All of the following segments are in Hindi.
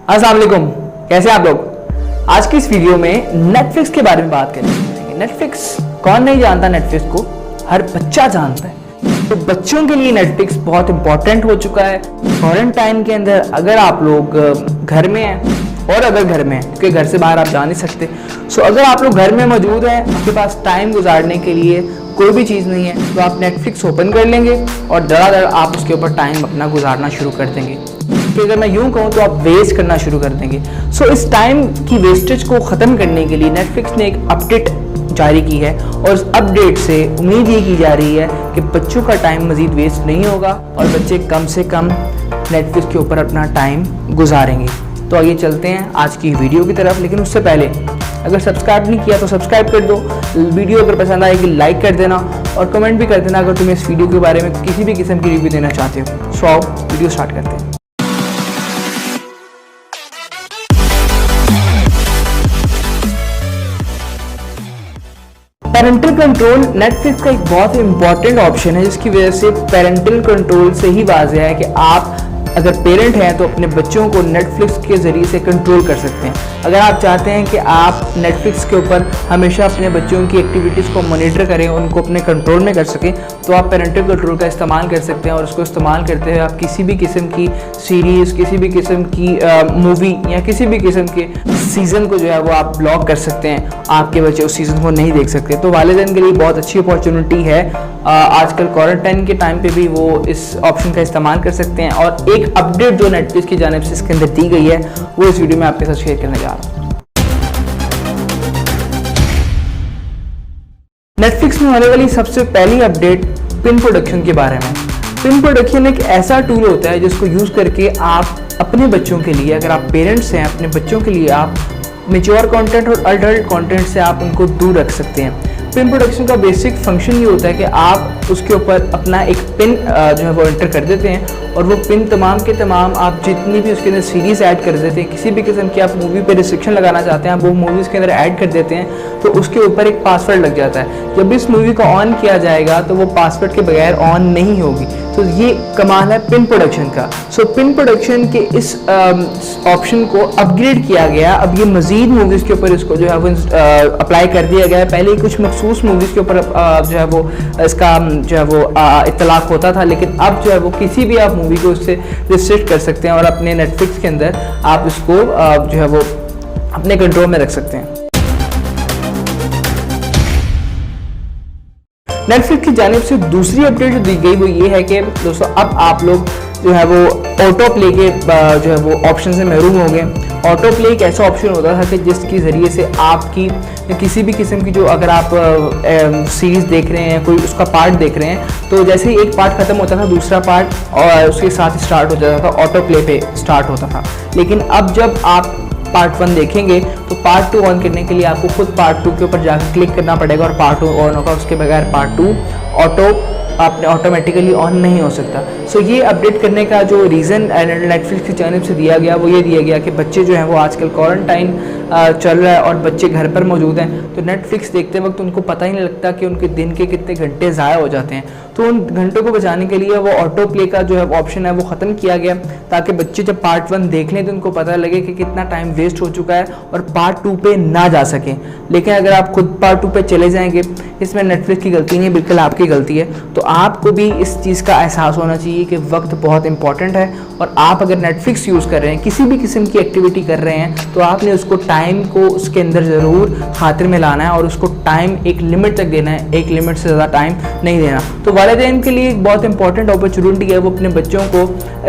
अस्सलाम वालेकुम, कैसे आप लोग। आज की इस वीडियो में नेटफ्लिक्स के बारे में बात करेंगे। नेटफ्लिक्स कौन नहीं जानता, नेटफ्लिक्स को हर बच्चा जानता है। तो बच्चों के लिए नेटफ्लिक्स बहुत इंपॉर्टेंट हो चुका है। क्वारंटाइन के अंदर अगर आप लोग घर में हैं, और अगर घर में हैं क्योंकि घर से बाहर आप जा नहीं सकते, सो अगर आप लोग घर में मौजूद हैं, आपके पास टाइम गुजारने के लिए कोई भी चीज़ नहीं है, तो आप नेटफ्लिक्स ओपन कर लेंगे और धड़ाधड़ आप उसके ऊपर टाइम अपना गुजारना शुरू कर देंगे। कि अगर मैं यूं कहूं तो आप वेस्ट करना शुरू कर देंगे। सो इस टाइम की वेस्टेज को ख़त्म करने के लिए नेटफ्लिक्स ने एक अपडेट जारी की है और उस अपडेट से उम्मीद ये की जा रही है कि बच्चों का टाइम मज़ीद वेस्ट नहीं होगा और बच्चे कम से कम नेटफ्लिक्स के ऊपर अपना टाइम गुजारेंगे। तो आइए चलते हैं आज की वीडियो की तरफ, लेकिन उससे पहले अगर सब्सक्राइब नहीं किया तो सब्सक्राइब कर दो। वीडियो अगर पसंद आएगी लाइक कर देना और कमेंट भी कर देना अगर तुम्हें इस वीडियो के बारे में किसी भी किस्म की रिव्यू देना चाहते हो। सो आओ वीडियो स्टार्ट करते हैं। पेरेंटल कंट्रोल नेटफ्लिक्स का एक बहुत ही इंपॉर्टेंट ऑप्शन है, जिसकी वजह से पेरेंटल कंट्रोल से ही वाज़ेह है कि आप अगर पेरेंट हैं तो अपने बच्चों को नेटफ्लिक्स के ज़रिए से कंट्रोल कर सकते हैं। अगर आप चाहते हैं कि आप नेटफ्लिक्स के ऊपर हमेशा अपने बच्चों की एक्टिविटीज़ को मॉनिटर करें, उनको अपने कंट्रोल में कर सकें, तो आप पेरेंटल कंट्रोल का इस्तेमाल कर सकते हैं। और उसको इस्तेमाल करते हुए आप किसी भी किस्म की सीरीज़, किसी भी किस्म की मूवी या किसी भी किस्म के सीज़न को जो है वो आप ब्लॉक कर सकते हैं। आपके बच्चे उस सीज़न को नहीं देख सकते, तो वालिदैन के लिए बहुत अच्छी अपॉर्चुनिटी है। आजकल क्वारंटाइन के टाइम पे भी वो इस ऑप्शन का इस्तेमाल कर सकते हैं। और एक अपडेट जो नेटफ्लिक्स की जानिब से इसके अंदर दी गई है वो इस वीडियो में आपके साथ शेयर करने जा रहा हूँ। नेटफ्लिक्स में होने वाली सबसे पहली अपडेट पिन प्रोडक्शन के बारे में। पिन प्रोडक्शन एक ऐसा टूल होता है जिसको यूज़ करके आप अपने बच्चों के लिए, अगर आप पेरेंट्स हैं, अपने बच्चों के लिए आप मैच्योर कंटेंट और अडल्ट कंटेंट से आप उनको दूर रख सकते हैं। पिन प्रोडक्शन का बेसिक फंक्शन ये होता है कि आप उसके ऊपर अपना एक पिन जो है वो एंटर कर देते हैं और वो पिन तमाम के तमाम आप जितनी भी उसके अंदर सीरीज़ ऐड कर देते हैं, किसी भी किस्म की आप मूवी पे रिस्ट्रिक्शन लगाना चाहते हैं, आप वो मूवीज़ के अंदर ऐड कर देते हैं, तो उसके ऊपर एक पासवर्ड लग जाता है। जब इस मूवी को ऑन किया जाएगा तो वो पासवर्ड के बगैर ऑन नहीं होगी। तो ये कमाल है पिन प्रोडक्शन का। सो पिन प्रोडक्शन के इस ऑप्शन को अपग्रेड किया गया। अब ये मज़ीद मूवीज़ के ऊपर इसको जो है वो अप्लाई कर दिया गया है। पहले कुछ मखसूस मूवीज़ के ऊपर जो है वो इसका जो है वो इत्तलाक होता था, लेकिन अब जो है वो किसी भी आप मूवी को उससे रिस्ट्रिक्ट कर सकते हैं और अपने नेटफ्लिक्स के अंदर आप इसको जो है वो अपने कंट्रोल में रख सकते हैं। नेटफ्लिक्स की जानिब से दूसरी अपडेट जो दी गई वो ये है कि दोस्तों अब आप लोग जो है वो ऑटो प्ले के जो है वो ऑप्शन से महरूम हो गए। ऑटो प्ले एक ऐसा ऑप्शन होता था कि जिसके ज़रिए से आपकी किसी भी किस्म की जो अगर आप सीरीज़ देख रहे हैं, कोई उसका पार्ट देख रहे हैं, तो जैसे ही एक पार्ट ख़त्म होता था दूसरा पार्ट और उसके साथ ही स्टार्ट हो जाता था, ऑटो प्ले पे स्टार्ट होता था। लेकिन अब जब आप पार्ट 1 देखेंगे तो पार्ट 2 ऑन करने के लिए आपको खुद पार्ट 2 के ऊपर जाकर क्लिक करना पड़ेगा और पार्ट 2 ऑन होगा। उसके बगैर पार्ट 2 आपने ऑटोमेटिकली ऑन नहीं हो सकता। सो ये अपडेट करने का जो रीज़न नेटफ्लिक्स की जानिब से दिया गया वो ये दिया गया कि बच्चे जो हैं वो आजकल क्वारंटाइन चल रहा है और बच्चे घर पर मौजूद हैं, तो नेटफ्लिक्स देखते वक्त उनको पता ही नहीं लगता कि उनके दिन के कितने घंटे ज़ाया हो जाते हैं। तो उन घंटों को बचाने के लिए वो ऑटो प्ले का जो है ऑप्शन है वो ख़त्म किया गया, ताकि बच्चे जब पार्ट 1 देख लें तो उनको पता लगे कि कितना टाइम वेस्ट हो चुका है और पार्ट 2 पे ना जा सकें। लेकिन अगर आप खुद पार्ट 2 पे चले जाएंगे, इसमें नेटफ्लिक्स की गलती नहीं, बिल्कुल आपकी गलती है। तो आपको भी इस चीज़ का एहसास होना चाहिए कि वक्त बहुत इंपॉर्टेंट है और आप अगर नेटफ्लिक्स यूज़ कर रहे हैं, किसी भी किस्म की एक्टिविटी कर रहे हैं, तो आपने उसको टाइम को उसके अंदर ज़रूर खातिर में लाना है और उसको टाइम एक लिमिट तक देना है, एक लिमिट से ज़्यादा टाइम नहीं देना। तो वालिदैन के लिए एक बहुत इंपॉर्टेंट अपॉर्चुनिटी है, वो अपने बच्चों को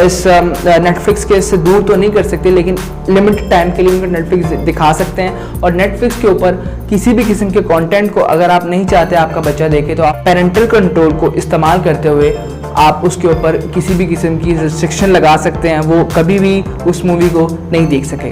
इस नेटफ्लिक्स के इससे दूर तो नहीं कर सकते, लेकिन लिमिटेड टाइम के लिए उनको नेटफ्लिक्स दिखा सकते हैं। और नेटफ्लिक्स के ऊपर किसी भी किस्म के कंटेंट को अगर आप नहीं चाहते आपका बच्चा देखे, तो आप पेरेंटल कंट्रोल को इस्तेमाल करते हुए आप उसके ऊपर किसी भी किस्म की रिस्ट्रिक्शन लगा सकते हैं, वो कभी भी उस मूवी को नहीं देख सके।